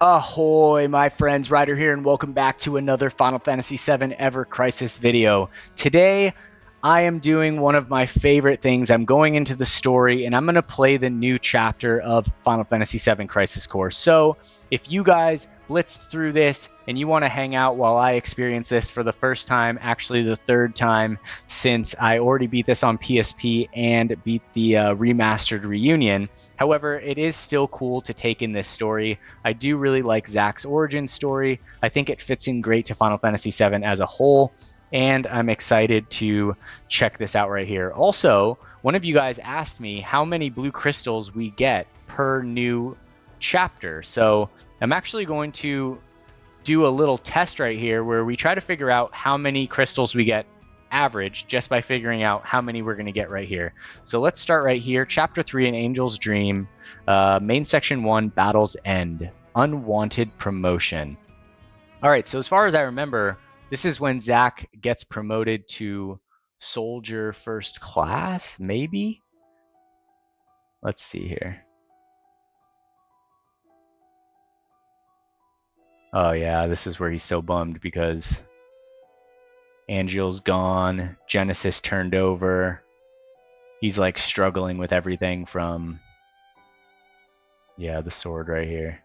Ahoy, my friends, Ryder here, and welcome back to another Final Fantasy VII Ever Crisis video. Today, I am doing one of my favorite things. I'm going into the story, and I'm going to play the new chapter of Final Fantasy VII Crisis Core. So, if you guys blitzed through this and you want to hang out while I experience this for the first time, actually the third time, since I already beat this on PSP and beat the remastered reunion. However, it is still cool to take in this story. I do really like Zack's origin story. I think it fits in great to Final Fantasy VII as a whole, and I'm excited to check this out right here. Also, one of you guys asked me how many blue crystals we get per new chapter. So I'm actually going to do a little test right here where we try to figure out how many crystals we get average just by figuring out how many we're going to get right here. So let's start right here. Chapter 3, An Angel's Dream, main section 1, Battle's End, Unwanted Promotion. All right, so as far as I remember, this is when Zack gets promoted to Soldier First Class, maybe? Let's see here. Oh yeah, this is where he's so bummed because Angeal's gone, Genesis turned over. He's like struggling with everything from, yeah, the sword right here.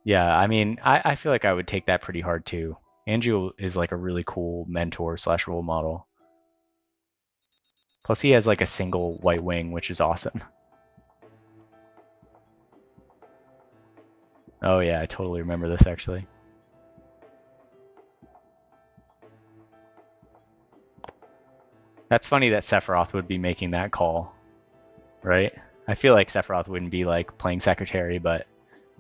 Yeah, I mean, I feel like I would take that pretty hard too. Angeal is like a really cool mentor slash role model. Plus he has like a single white wing, which is awesome. Oh yeah, I totally remember this actually. That's funny that Sephiroth would be making that call, right? I feel like Sephiroth wouldn't be like playing secretary, but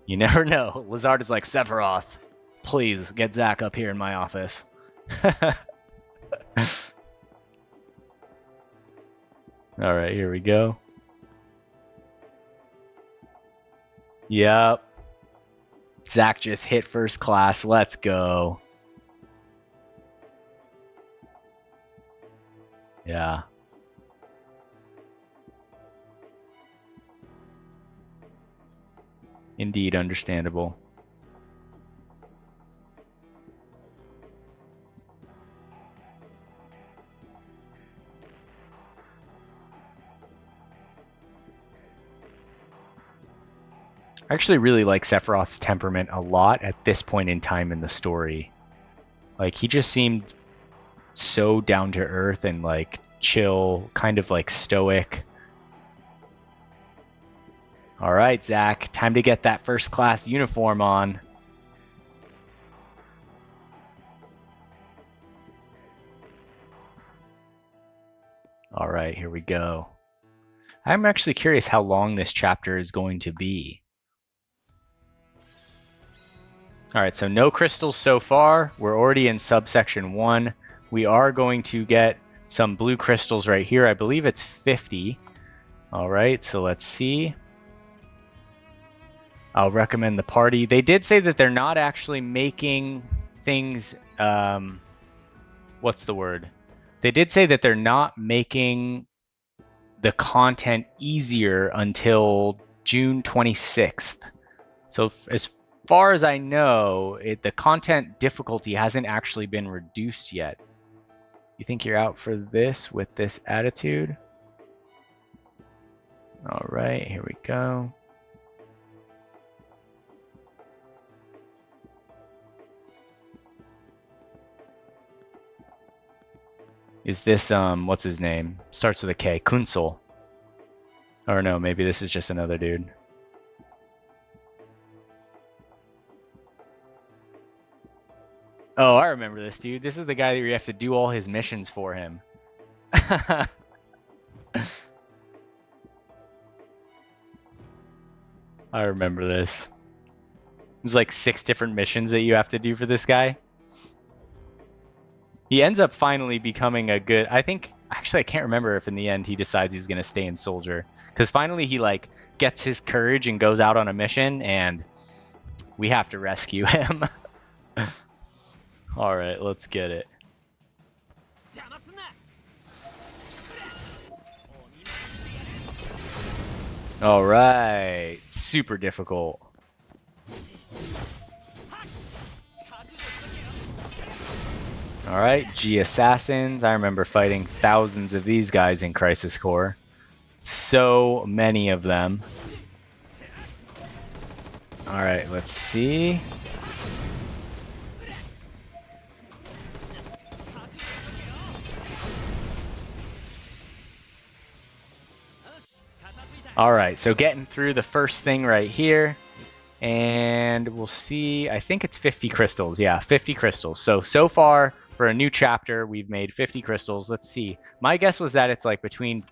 you never know. Lazard is like, Sephiroth, please get Zack up here in my office. All right, here we go. Yep. Zack just hit first class. Let's go. Yeah. Indeed, understandable. I actually really like Sephiroth's temperament a lot at this point in time in the story. Like, he just seemed so down to earth and like chill, kind of like stoic. All right, Zack, time to get that first class uniform on. All right, here we go. I'm actually curious how long this chapter is going to be. All right, so no crystals so far. We're already in subsection 1. We are going to get some blue crystals right here. I believe it's 50. All right, so let's see. I'll recommend the party. They did say that they're not actually making things, what's the word? They did say that they're not making the content easier until June 26th. So as far as I know, the content difficulty hasn't actually been reduced yet. You think you're out for this with this attitude? All right, here we go. Is this, what's his name? Starts with a K, Kunsel. Or no, maybe this is just another dude. Oh, I remember this dude. This is the guy that you have to do all his missions for him. I remember this. There's like 6 different missions that you have to do for this guy. He ends up finally becoming a good. I think actually I can't remember if in the end he decides he's gonna stay in soldier because finally he like gets his courage and goes out on a mission, and we have to rescue him. All right, let's get it. All right, super difficult. All right, G Assassins. I remember fighting thousands of these guys in Crisis Core. So many of them. All right, let's see. All right, so getting through the first thing right here. And we'll see. I think it's 50 crystals. Yeah, 50 crystals. So far for a new chapter, we've made 50 crystals. Let's see. My guess was that it's like between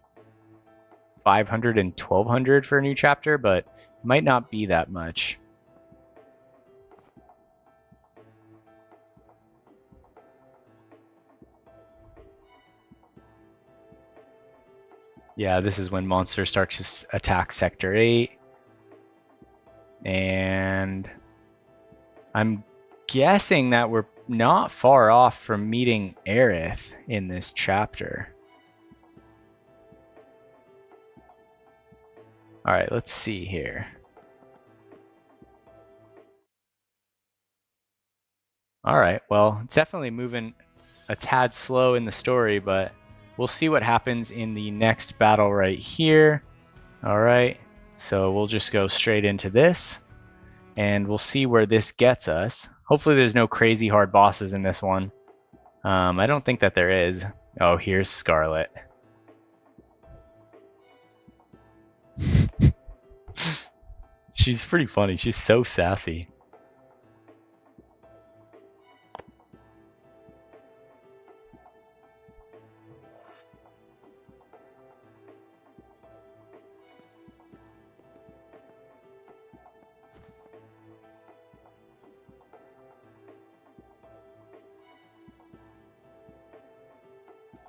500 and 1200 for a new chapter, but it might not be that much. Yeah, this is when monsters start to attack Sector 8. And I'm guessing that we're not far off from meeting Aerith in this chapter. All right, let's see here. All right, well, it's definitely moving a tad slow in the story, but we'll see what happens in the next battle right here. All right, so we'll just go straight into this, and we'll see where this gets us. Hopefully there's no crazy hard bosses in this one. I don't think that there is. Oh, here's Scarlet. She's pretty funny. She's so sassy.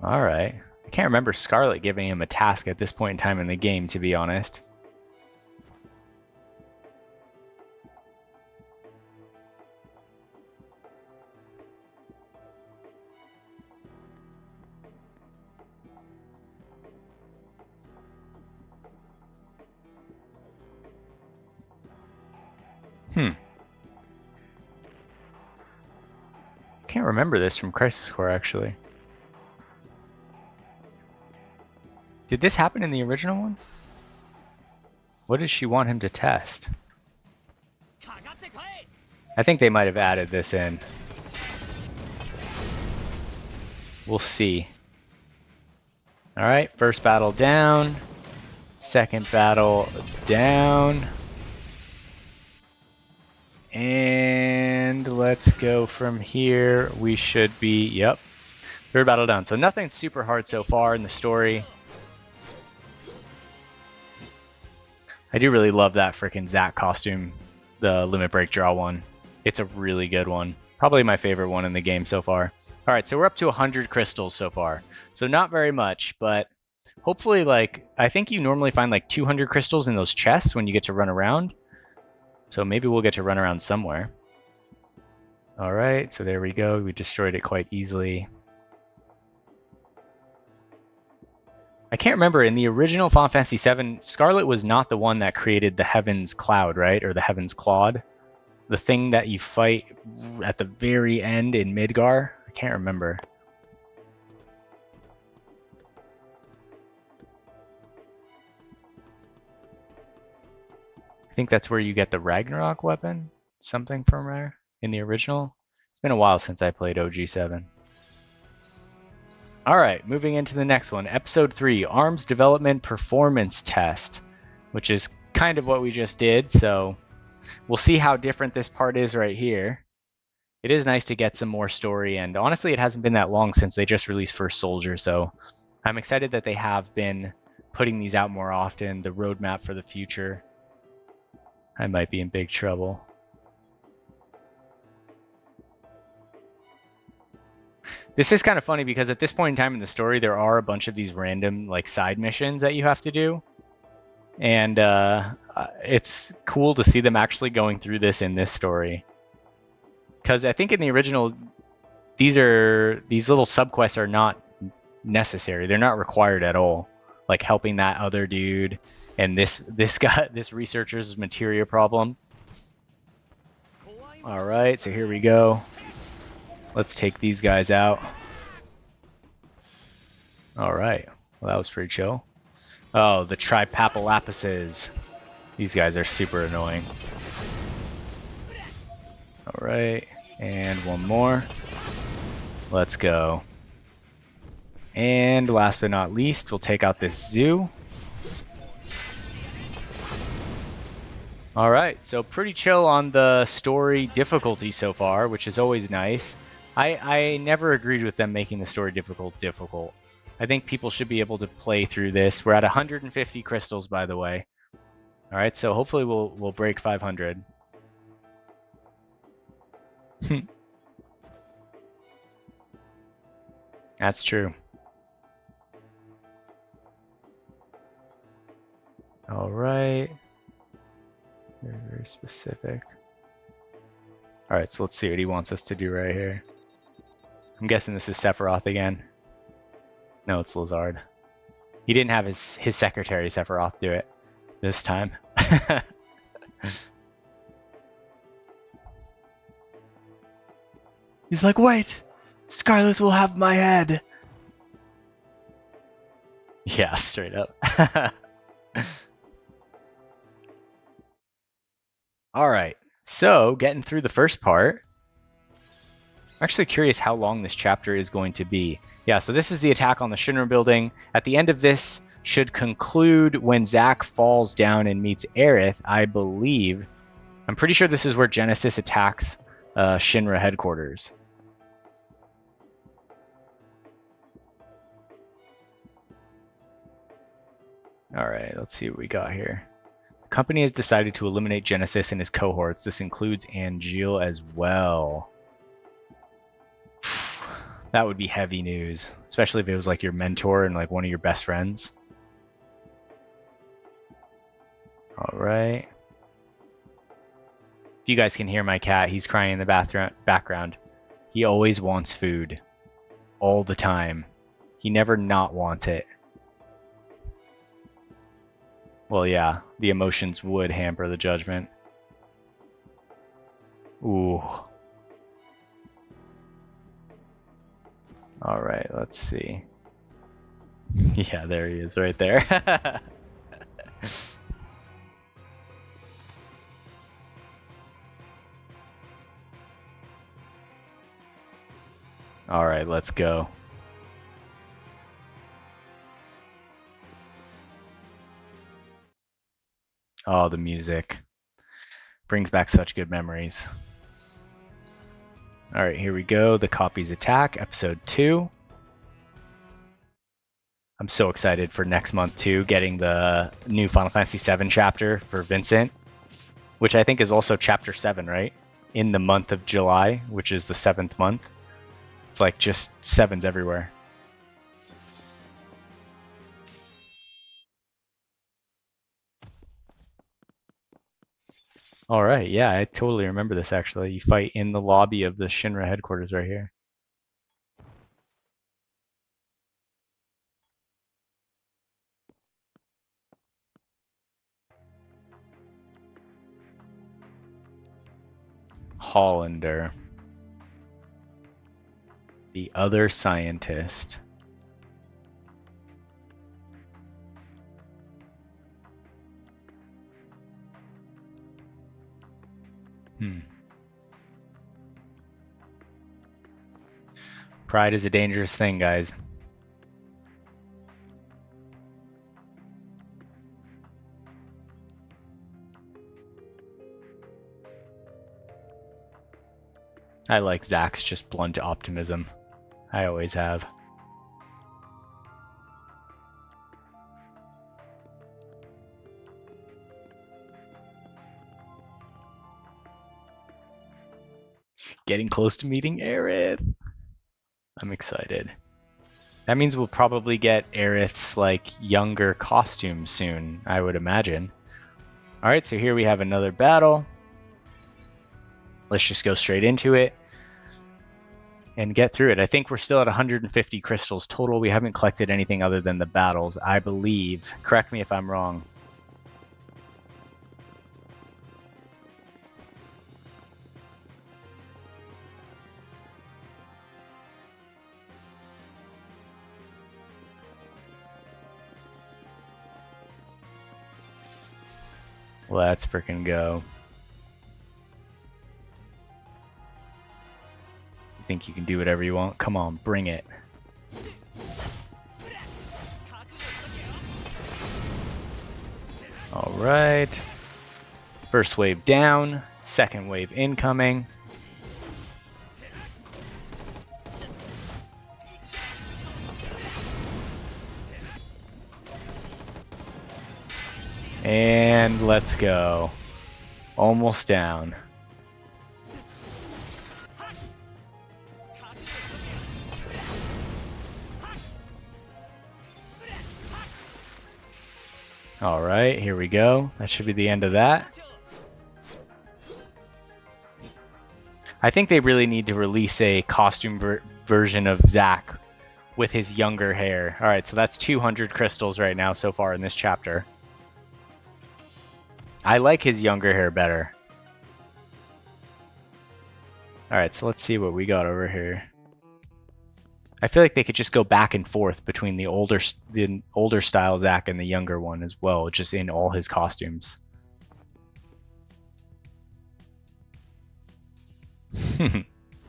All right. I can't remember Scarlet giving him a task at this point in time in the game, to be honest. Can't remember this from Crisis Core, actually. Did this happen in the original one? What does she want him to test? I think they might have added this in. We'll see. All right, first battle down. Second battle down. And let's go from here. We should be, yep. Third battle down. So nothing super hard so far in the story. I do really love that freaking Zack costume, the Limit Break Draw one. It's a really good one. Probably my favorite one in the game so far. All right, so we're up to 100 crystals so far. So not very much, but hopefully, like, I think you normally find like 200 crystals in those chests when you get to run around. So maybe we'll get to run around somewhere. All right, so there we go. We destroyed it quite easily. I can't remember, in the original Final Fantasy VII, Scarlet was not the one that created the Heaven's Cloud, right? Or the Heaven's Clawed. The thing that you fight at the very end in Midgar. I can't remember. I think that's where you get the Ragnarok weapon. Something from there in the original. It's been a while since I played OG7. All right, moving into the next one. Episode 3, Arms Development Performance Test, which is kind of what we just did, so we'll see how different this part is right here. It is nice to get some more story, and honestly, it hasn't been that long since they just released First Soldier, so I'm excited that they have been putting these out more often, the roadmap for the future. I might be in big trouble. This is kind of funny because at this point in time in the story, there are a bunch of these random like side missions that you have to do, and it's cool to see them actually going through this in this story. Because I think in the original, these little subquests are not necessary. They're not required at all. Like helping that other dude and this guy, this researcher's materia problem. All right, so here we go. Let's take these guys out. All right, well that was pretty chill. Oh, the Tripapalapuses. These guys are super annoying. All right, and one more. Let's go. And last but not least, we'll take out this zoo. All right, so pretty chill on the story difficulty so far, which is always nice. I never agreed with them making the story difficult. I think people should be able to play through this. We're at 150 crystals, by the way. All right, so hopefully we'll break 500. That's true. All right. Very, very specific. All right, so let's see what he wants us to do right here. I'm guessing this is Sephiroth again. No, it's Lazard. He didn't have his secretary Sephiroth do it this time. He's like, wait, Scarlet will have my head. Yeah, straight up. All right, so getting through the first part. I'm actually curious how long this chapter is going to be. Yeah, so this is the attack on the Shinra building. At the end of this should conclude when Zack falls down and meets Aerith, I believe. I'm pretty sure this is where Genesis attacks Shinra headquarters. All right, let's see what we got here. The company has decided to eliminate Genesis and his cohorts. This includes Angeal as well. That would be heavy news, especially if it was like your mentor and like one of your best friends. All right. If you guys can hear my cat, he's crying in the background. He always wants food. All the time. He never not wants it. Well, yeah, the emotions would hamper the judgment. Ooh. All right, let's see. Yeah, there he is right there. All right, let's go. Oh, the music brings back such good memories. All right, here we go. The Copies Attack, episode 2. I'm so excited for next month too, getting the new Final Fantasy VII chapter for Vincent, which I think is also chapter 7, right? In the month of July, which is the 7th month. It's like just 7s everywhere. All right, yeah, I totally remember this actually. You fight in the lobby of the Shinra headquarters right here. Hollander. The other scientist. Pride is a dangerous thing, guys. I like Zack's just blunt optimism. I always have. Getting close to meeting Aerith. I'm excited. That means we'll probably get Aerith's like younger costume soon, I would imagine. All right, so here we have another battle. Let's just go straight into it and get through it. I think we're still at 150 crystals total. We haven't collected anything other than the battles, I believe. Correct me if I'm wrong. Let's freaking go. You think you can do whatever you want? Come on, bring it. All right. First wave down, second wave incoming. And let's go. Almost down. All right, here we go. That should be the end of that. I think they really need to release a costume version of Zack with his younger hair. All right, so that's 200 crystals right now so far in this chapter. I like his younger hair better. All right, so let's see what we got over here. I feel like they could just go back and forth between the older style Zack and the younger one as well, just in all his costumes.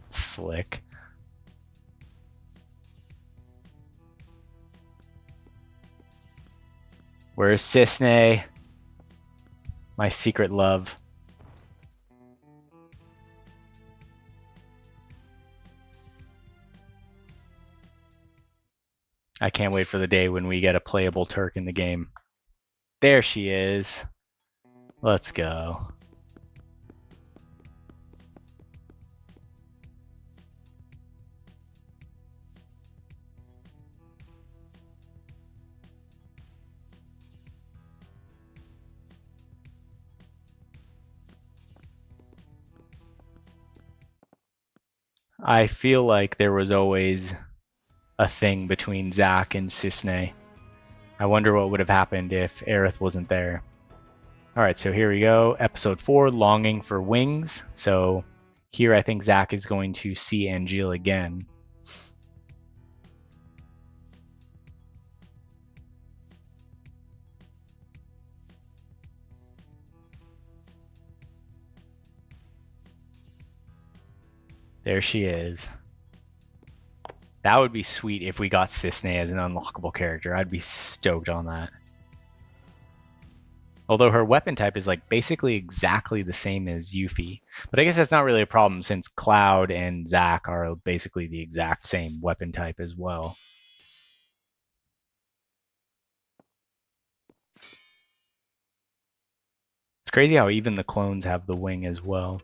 Slick. Where's Sisney? My secret love. I can't wait for the day when we get a playable Turk in the game. There she is. Let's go. I feel like there was always a thing between Zack and Sisney. I wonder what would have happened if Aerith wasn't there. All right, so here we go. Episode 4, Longing for Wings. So here I think Zack is going to see Angeal again. There she is. That would be sweet if we got Sisney as an unlockable character. I'd be stoked on that. Although her weapon type is like basically exactly the same as Yuffie. But I guess that's not really a problem since Cloud and Zack are basically the exact same weapon type as well. It's crazy how even the clones have the wing as well.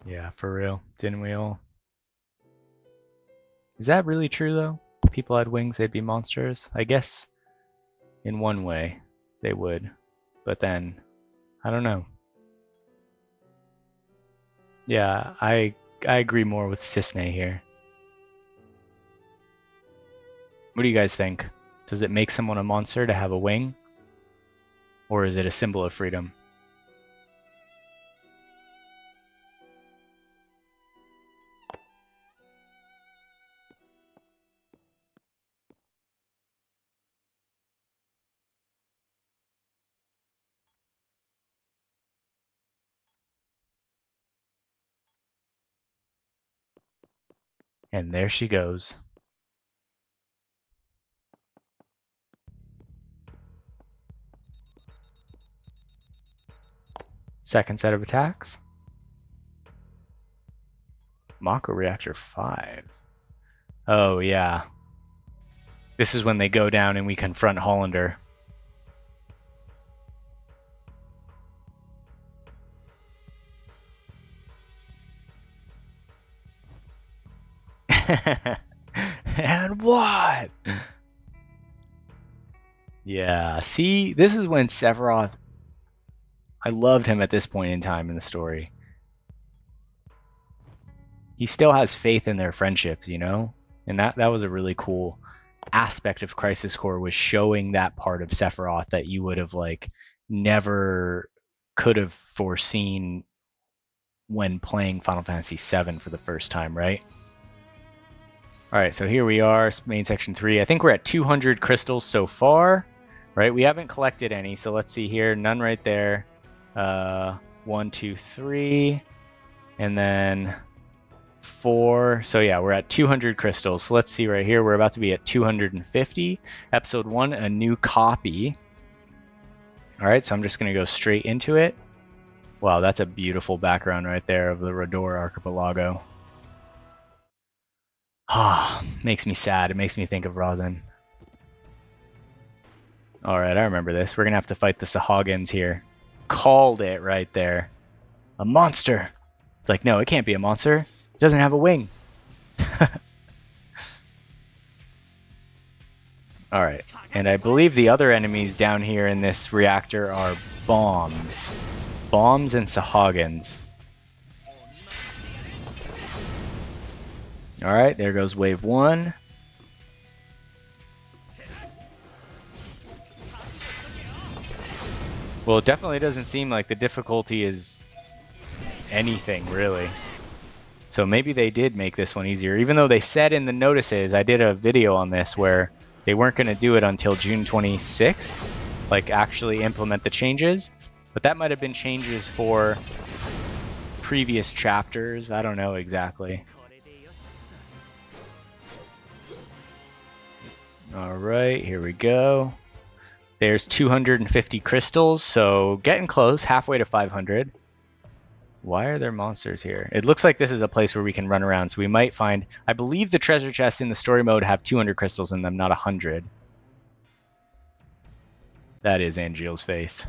Yeah, for real. Didn't we all? Is that really true, though? People had wings, they'd be monsters? I guess in one way they would. But then, I don't know. Yeah, I agree more with Sisney here. What do you guys think? Does it make someone a monster to have a wing? Or is it a symbol of freedom? And there she goes. Second set of attacks. Mako Reactor 5. Oh, yeah. This is when they go down and we confront Hollander. And what? Yeah, see, this is when Sephiroth, I loved him at this point in time in the story. He still has faith in their friendships, you know? And that was a really cool aspect of Crisis Core, was showing that part of Sephiroth that you would have like never could have foreseen when playing Final Fantasy VII for the first time, right? All right, so here we are, main section 3. I think we're at 200 crystals so far, right? We haven't collected any, so let's see here. None right there. 1, 2, 3, and then 4. So yeah, we're at 200 crystals. So let's see right here. We're about to be at 250. Episode 1, a new copy. All right, so I'm just going to go straight into it. Wow, that's a beautiful background right there of the Rodor Archipelago. Ah, makes me sad. It makes me think of Rosin. All right, I remember this. We're going to have to fight the Sahagins here. Called it right there. A monster. It's like, no, it can't be a monster. It doesn't have a wing. All right, and I believe the other enemies down here in this reactor are bombs. Bombs and Sahagins. All right, there goes wave 1. Well, it definitely doesn't seem like the difficulty is anything, really. So maybe they did make this one easier, even though they said in the notices, I did a video on this where they weren't going to do it until June 26th, like actually implement the changes. But that might have been changes for previous chapters. I don't know exactly. All right, here we go. There's 250 crystals, so getting close, halfway to 500. Why are there monsters here? It looks like this is a place where we can run around, so we might find... I believe the treasure chests in the story mode have 200 crystals in them, not 100. That is Angeal's face.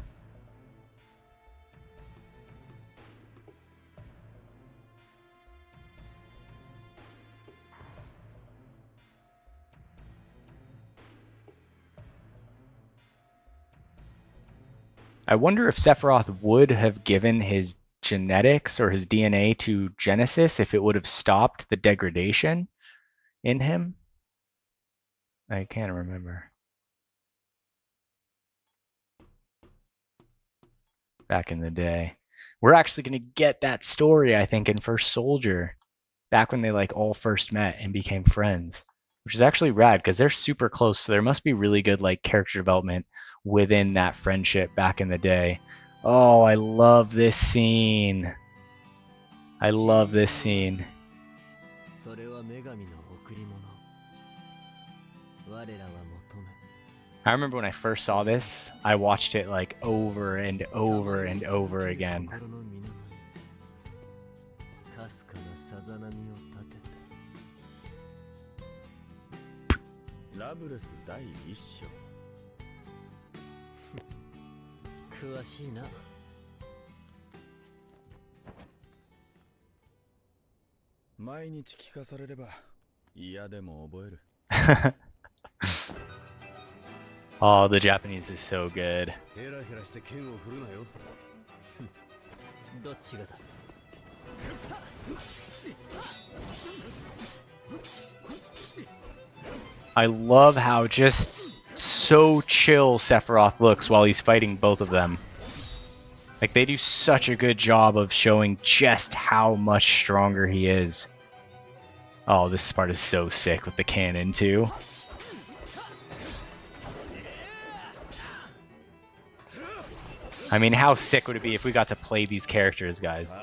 I wonder if Sephiroth would have given his genetics or his DNA to Genesis if it would have stopped the degradation in him. I can't remember. Back in the day. We're actually going to get that story, I think, in First Soldier. Back when they like all first met and became friends. Which is actually rad because they're super close, so there must be really good like character development within that friendship back in the day. Oh, I love this scene. I love this scene. I remember when I first saw this, I watched it like over and over and over again. Oh, the Japanese is so good. I love how just so chill Sephiroth looks while he's fighting both of them. Like, they do such a good job of showing just how much stronger he is. Oh, this part is so sick with the cannon, too. I mean, how sick would it be if we got to play these characters, guys?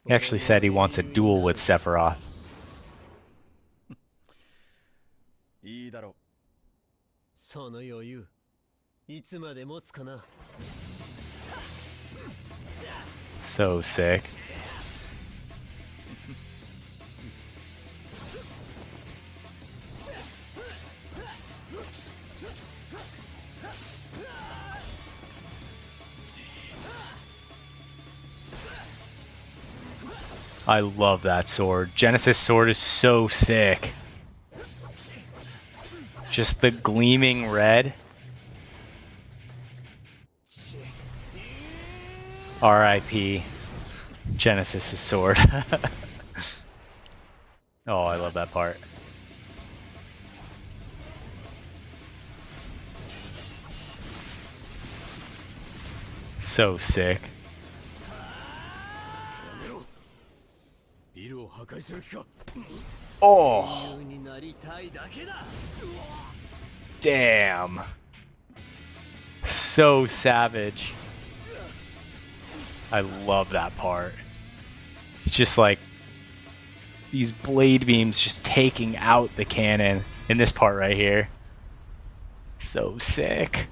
He actually said he wants a duel with Sephiroth. いいだろう。その余裕、いつまで持つかな。So sick. I love that sword. Genesis sword is so sick. Just the gleaming red. R.I.P. Genesis' sword. Oh, I love that part. So sick. Oh! Damn. So savage. I love that part. It's just like these blade beams just taking out the cannon in this part right here. So sick.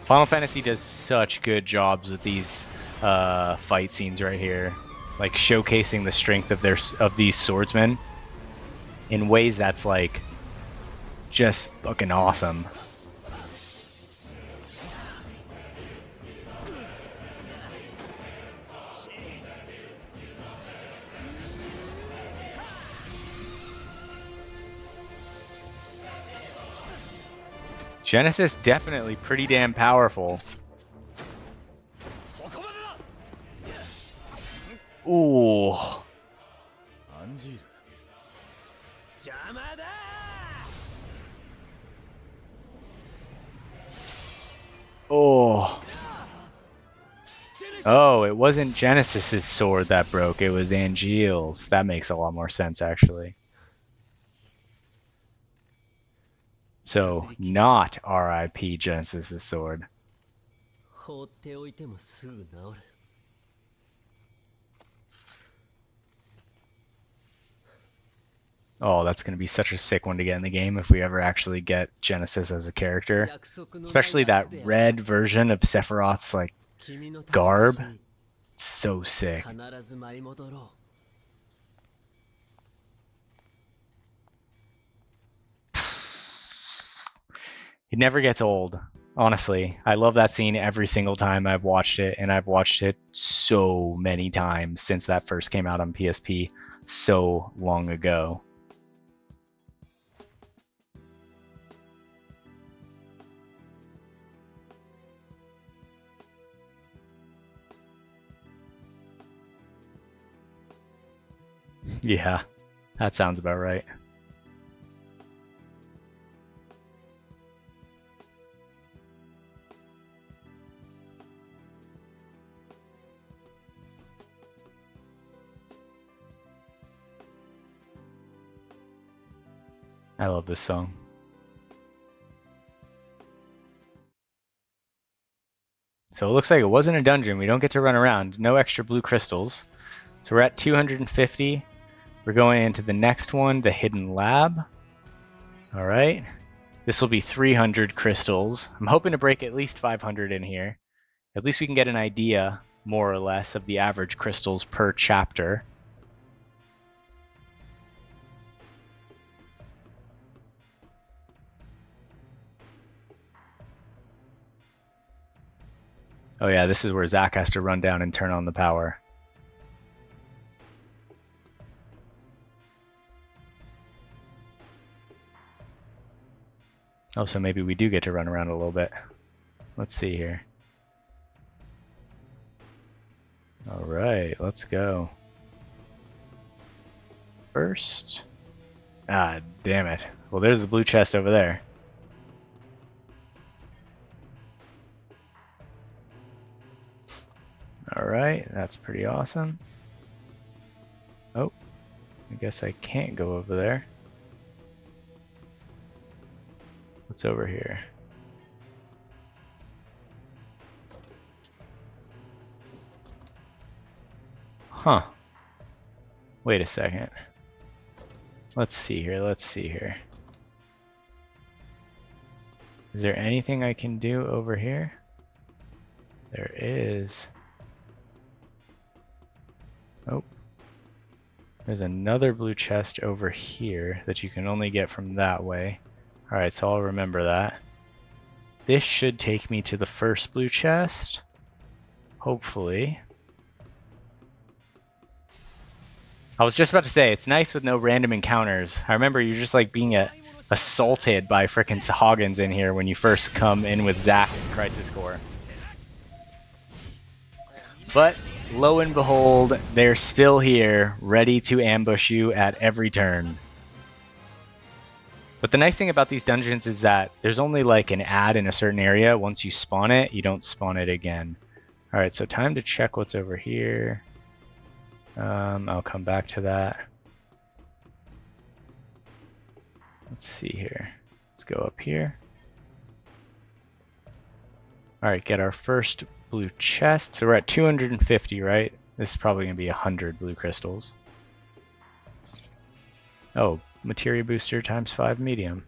Final Fantasy does such good jobs with these fight scenes right here, like showcasing the strength of these swordsmen in ways that's like just fucking awesome. Genesis definitely pretty damn powerful. Ooh. Oh. Oh, it wasn't Genesis's sword that broke, it was Angeal's. That makes a lot more sense, actually. So, not R.I.P. Genesis's sword. Oh, that's going to be such a sick one to get in the game if we ever actually get Genesis as a character. Especially that red version of Sephiroth's, like, garb. It's so sick. It never gets old, honestly. I love that scene every single time I've watched it, and I've watched it so many times since that first came out on PSP so long ago. Yeah, that sounds about right. I love this song. So it looks like it wasn't a dungeon. We don't get to run around. No extra blue crystals. So we're at 250. We're going into the next one, the hidden lab. All right. This will be 300 crystals. I'm hoping to break at least 500 in here. At least we can get an idea, more or less, of the average crystals per chapter. Oh yeah, this is where Zack has to run down and turn on the power. Oh, so maybe we do get to run around a little bit. Let's see here. All right, let's go. First. Ah, damn it. Well, there's the blue chest over there. All right, that's pretty awesome. Oh, I guess I can't go over there. What's over here? Huh. Wait a second. Let's see here. Let's see here. Is there anything I can do over here? There is. Oh. There's another blue chest over here that you can only get from that way. Alright, so I'll remember that. This should take me to the first blue chest. Hopefully. I was just about to say, it's nice with no random encounters. I remember you're just like being assaulted by frickin' Sahagins in here when you first come in with Zack in Crisis Core. But lo and behold, they're still here, ready to ambush you at every turn. But the nice thing about these dungeons is that there's only like an ad in a certain area. Once you spawn it, you don't spawn it again. Alright, so time to check what's over here. I'll come back to that. Let's see here. Let's go up here. Alright, get our first blue chest. So we're at 250, right? This is probably going to be 100 blue crystals. Oh, materia booster times 5 medium.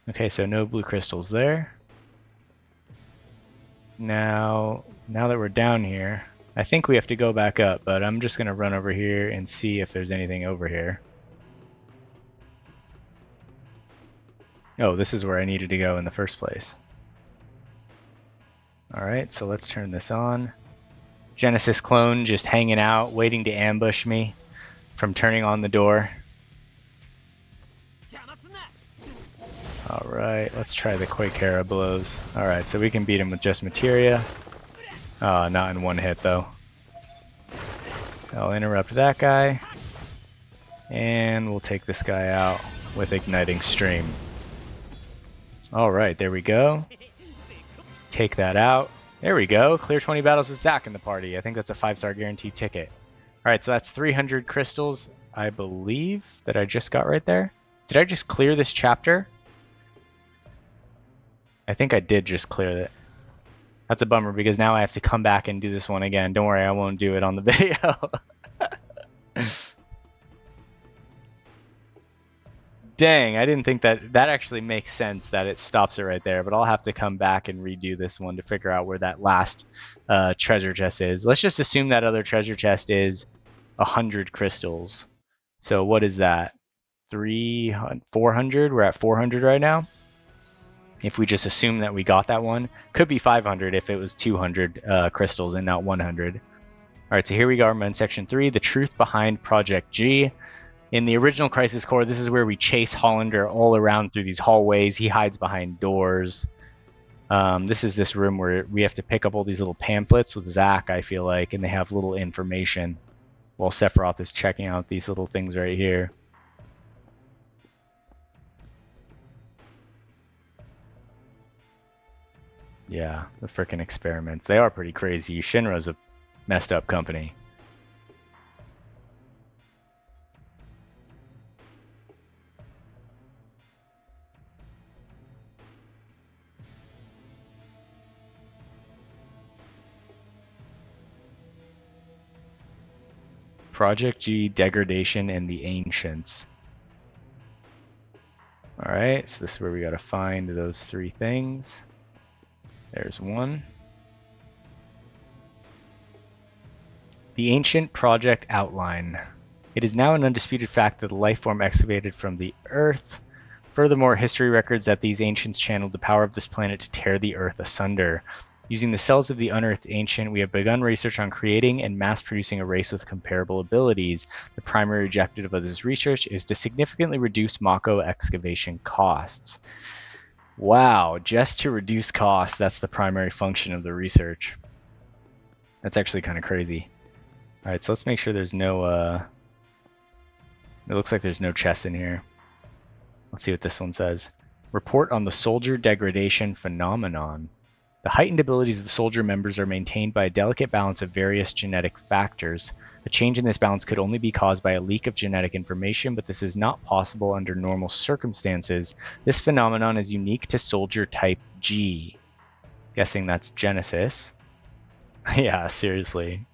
Okay, so no blue crystals there. Now that we're down here, I think we have to go back up, but I'm just going to run over here and see if there's anything over here. Oh, this is where I needed to go in the first place. Alright, so let's turn this on. Genesis clone just hanging out, waiting to ambush me from turning on the door. Alright, let's try the Quakera blows. Alright, so we can beat him with just materia. Oh, not in one hit though. I'll interrupt that guy. And we'll take this guy out with Igniting Stream. Alright, there we go. Take that out. There we go. Clear 20 battles with Zack in the party. I think that's a 5-star guaranteed ticket. Alright, so that's 300 crystals, I believe, that I just got right there. Did I just clear this chapter? I think I did just clear it. That's a bummer because now I have to come back and do this one again. Don't worry, I won't do it on the video. Dang, I didn't think that actually makes sense that it stops it right there, but I'll have to come back and redo this one to figure out where that last treasure chest is. Let's just assume that other treasure chest is 100 crystals. So what is that? 400? We're at 400 right now. If we just assume that we got that one, could be 500 if it was 200 crystals and not 100. All right, so here we go. I'm in section 3, the truth behind Project G. In the original Crisis Core, this is where we chase Hollander all around through these hallways. He hides behind doors. This is this room where we have to pick up all these little pamphlets with Zack, I feel like, and they have little information while Sephiroth is checking out these little things right here. Yeah, the frickin' experiments. They are pretty crazy. Shinra's a messed up company. Project G, Degradation, and the Ancients. Alright, so this is where we gotta find those 3 things. There's one. The Ancient Project Outline. It is now an undisputed fact that the life form excavated from the Earth. Furthermore, history records that these ancients channeled the power of this planet to tear the Earth asunder. Using the cells of the unearthed ancient, we have begun research on creating and mass-producing a race with comparable abilities. The primary objective of this research is to significantly reduce Mako excavation costs. Wow, just to reduce costs, that's the primary function of the research. That's actually kind of crazy. Alright, so let's make sure there's no, it looks like there's no chests in here. Let's see what this one says. Report on the soldier degradation phenomenon. The heightened abilities of soldier members are maintained by a delicate balance of various genetic factors. A change in this balance could only be caused by a leak of genetic information, but this is not possible under normal circumstances. This phenomenon is unique to soldier type G. Guessing that's Genesis. Yeah, seriously.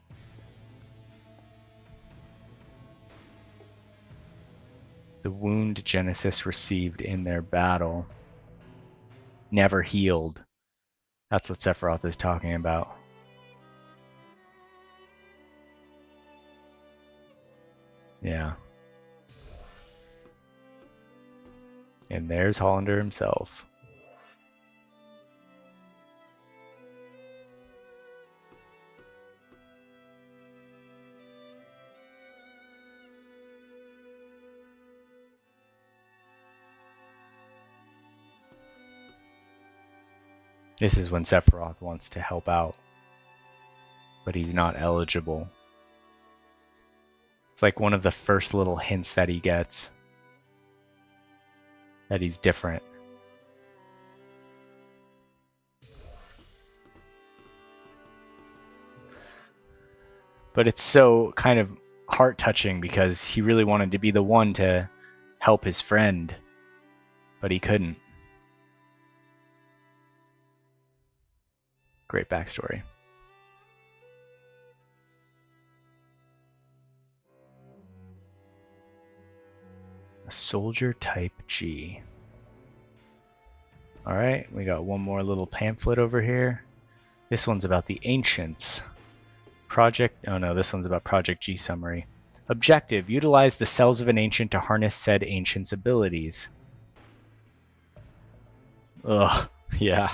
The wound Genesis received in their battle never healed. That's what Sephiroth is talking about. Yeah. And there's Hollander himself. This is when Sephiroth wants to help out, but he's not eligible. It's like one of the first little hints that he gets that he's different. But it's so kind of heart-touching because he really wanted to be the one to help his friend, but he couldn't. Great backstory. A soldier type G. Alright, we got one more little pamphlet over here. This one's about the Ancients. Oh no, this one's about Project G summary. Objective, utilize the cells of an Ancient to harness said Ancient's abilities. Ugh, yeah.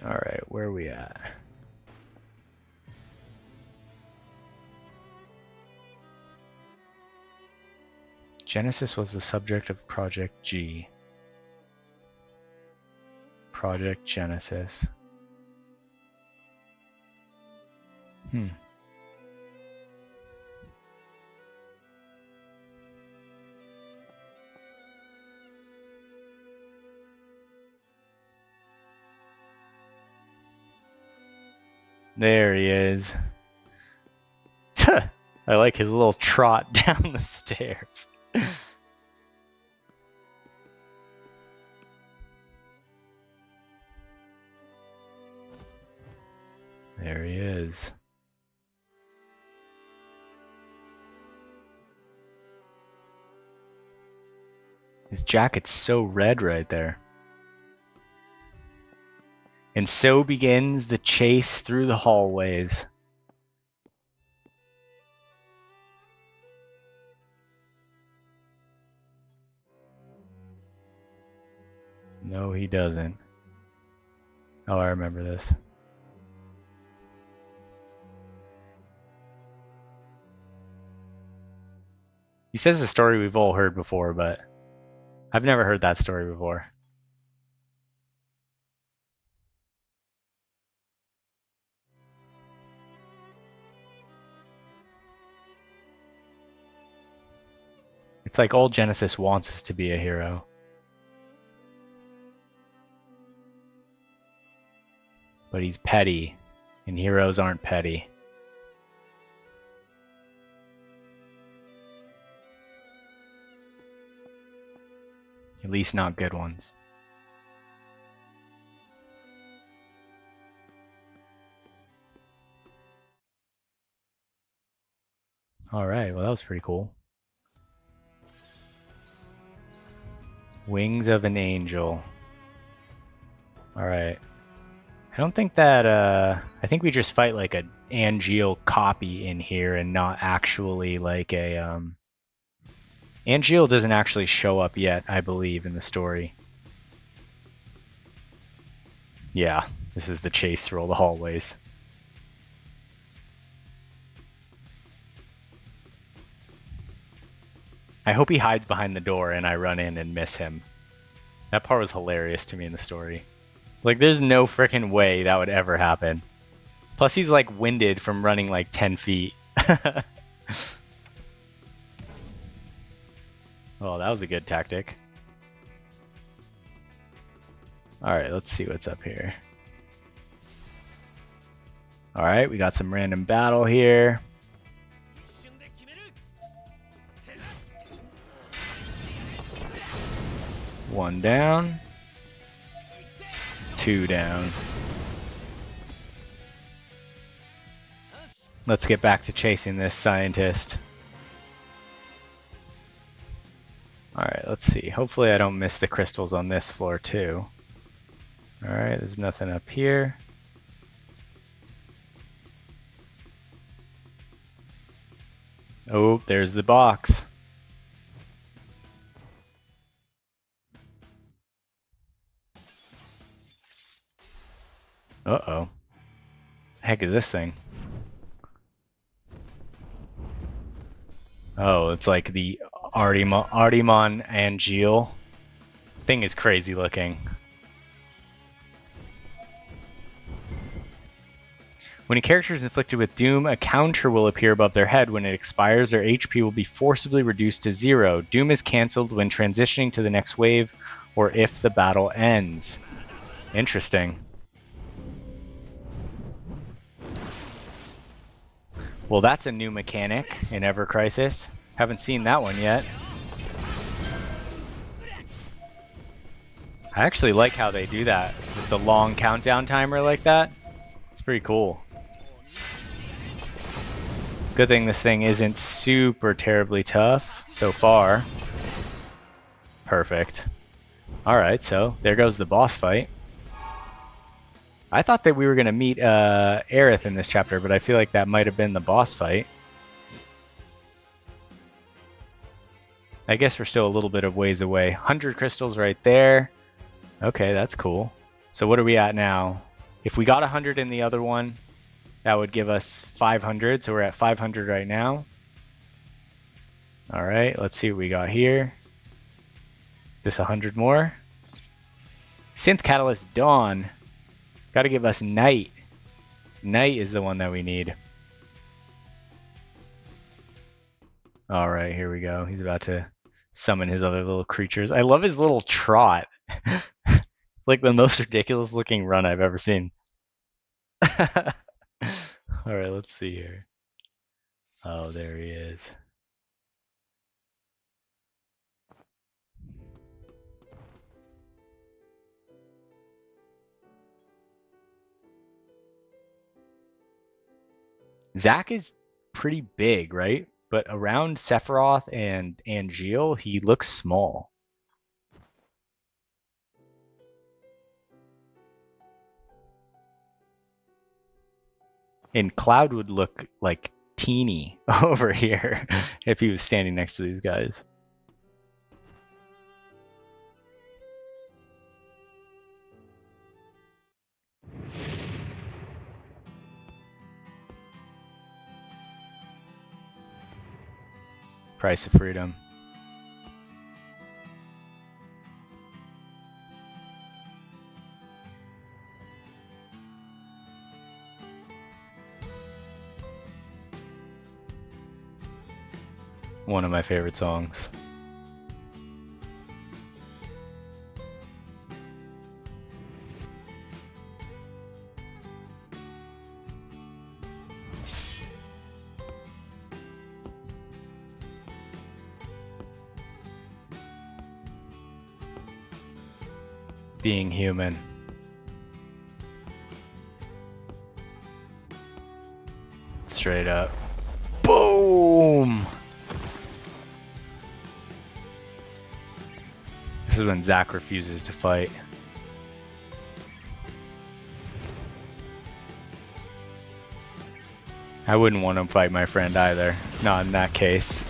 Alright, where are we at? Genesis was the subject of Project G. Project Genesis. There he is. I like his little trot down the stairs. There he is. His jacket's so red right there. And so begins the chase through the hallways. No, he doesn't. Oh, I remember this. He says a story we've all heard before, but I've never heard that story before. It's like all Genesis wants us to be a hero. But he's petty, and heroes aren't petty. At least not good ones. Alright, well that was pretty cool. Wings of an Angel. Alright. I don't think that, I think we just fight like an Angeal copy in here and not actually like a, Angeal doesn't actually show up yet, I believe, in the story. Yeah, this is the chase through all the hallways. I hope he hides behind the door and I run in and miss him. That part was hilarious to me in the story. Like, there's no freaking way that would ever happen. Plus, he's like winded from running like 10 feet. Oh, that was a good tactic. Alright, let's see what's up here. Alright, we got some random battle here. One down. 2 down. Let's get back to chasing this scientist. Alright, let's see. Hopefully I don't miss the crystals on this floor too. Alright, there's nothing up here. Oh, there's the box. Uh-oh. The heck is this thing? Oh, it's like the Artemon Angeal. Thing is crazy looking. When a character is inflicted with Doom, a counter will appear above their head. When it expires, their HP will be forcibly reduced to 0. Doom is cancelled when transitioning to the next wave, or if the battle ends. Interesting. Well, that's a new mechanic in Ever Crisis. Haven't seen that one yet. I actually like how they do that with the long countdown timer like that. It's pretty cool. Good thing this thing isn't super terribly tough so far. Perfect. Alright, so there goes the boss fight. I thought that we were going to meet Aerith in this chapter, but I feel like that might have been the boss fight. I guess we're still a little bit of ways away. 100 crystals right there. Okay, that's cool. So what are we at now? If we got 100 in the other one, that would give us 500. So we're at 500 right now. All right, let's see what we got here. Is this 100 more? Synth Catalyst Dawn. Got to give us Night. Night is the one that we need. All right, here we go. He's about to summon his other little creatures. I love his little trot. Like the most ridiculous looking run I've ever seen. All right, let's see here. Oh, there he is. Zack is pretty big, right? But around Sephiroth and Angeal, he looks small. And Cloud would look like teeny over here if he was standing next to these guys. Price of freedom. One of my favorite songs. Being human. Straight up. Boom! This is when Zack refuses to fight. I wouldn't want him to fight my friend either. Not in that case.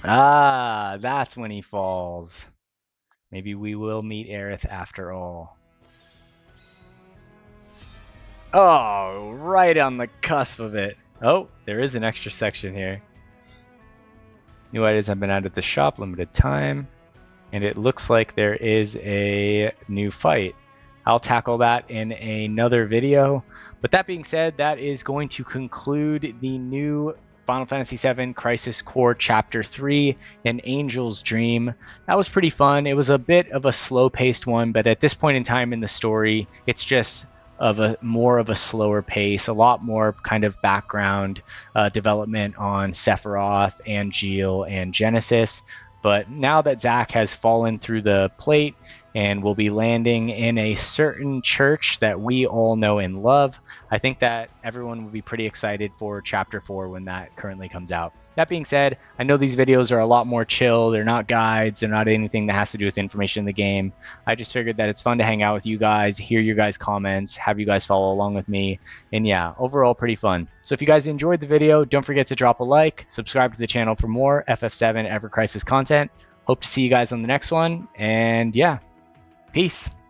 Ah, that's when he falls. Maybe we will meet Aerith after all. Oh, right on the cusp of it. Oh, there is an extra section here. New items have been added at the shop, limited time. And it looks like there is a new fight. I'll tackle that in another video. But that being said, that is going to conclude the new Final Fantasy VII Crisis Core Chapter 3, An Angel's Dream. That was pretty fun. It was a bit of a slow-paced one, but at this point in time in the story, it's just more of a slower pace, a lot more kind of background development on Sephiroth, Angeal, and Genesis. But now that Zack has fallen through the plate and we'll be landing in a certain church that we all know and love. I think that everyone will be pretty excited for Chapter 4 when that currently comes out. That being said, I know these videos are a lot more chill. They're not guides. They're not anything that has to do with information in the game. I just figured that it's fun to hang out with you guys, hear your guys' comments, have you guys follow along with me, and yeah, overall pretty fun. So if you guys enjoyed the video, don't forget to drop a like, subscribe to the channel for more FF7 Ever Crisis content. Hope to see you guys on the next one, and yeah, peace.